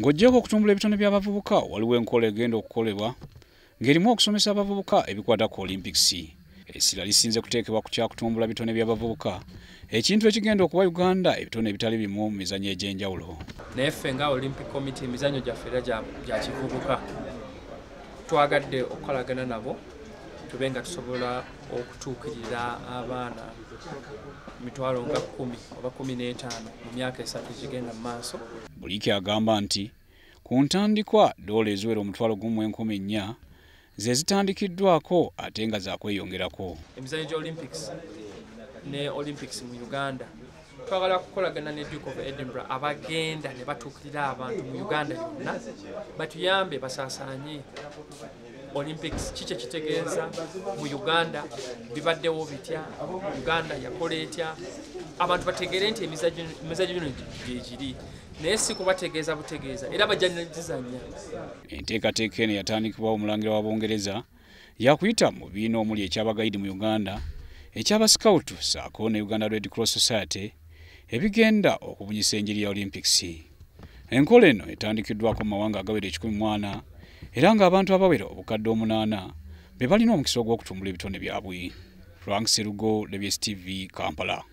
Ng'oggyeko okutumbula ebitone by'abavubuka waliwo enkola egenda okukolebwa ng'erimu okusomesa abavubuka ebikwata ku Olympics. Essira lisinze kuteekebwa ku kyakutumbula bitone by'abavubuka, ekintu ekigenda okuwa Uganda ebitone ebitali bimu mu mizannyo egy'enjawulo. Neffe nga Olympic Committee emizannyo gyaffe era gya kivubuka twagadde okukolagana nabo tube nga tusobola okutuukirira abaana mitwalo nga 10 oba 15 mu myaka esatu gigenda mu maaso. Buliiki agamba nti ku ntandikwa doole eziwera omutwalo gumu 14 ze zitandikiddwako ate nga zakweyongerako. Emizannyo gya Olympics ne Olympics mu Uganda twagala kukolagana ne Duke of Edinburgh abagenda ne batuukirira abantu mu Uganda yonna batuyambe basaasaanye Olympics kiki kitegeeza mu Uganda bibaddewo bitya, Uganda yakola etya, abantu bategeere nti emizannyo gino gyegiri naye si kubategeeza butegeeza era bajja nezizannya. Enteekateeka eno yatandikibwawo omulangira wa Bungereza yakuyita mu bibiina omuli eky'abagayidi mu Uganda, eky'abasikawutu ssaako ne Uganda Red Cross Society ebigenda okubunyisa enjiri ya Olympics. Enkola eno etandikiddwako mu mawanga agawera 14 era ng'abantu abawera obukadde 8 be balina omukisa ogw'okutumbula ebitone byabwe. Frank Serugo, WSTV, Kampala.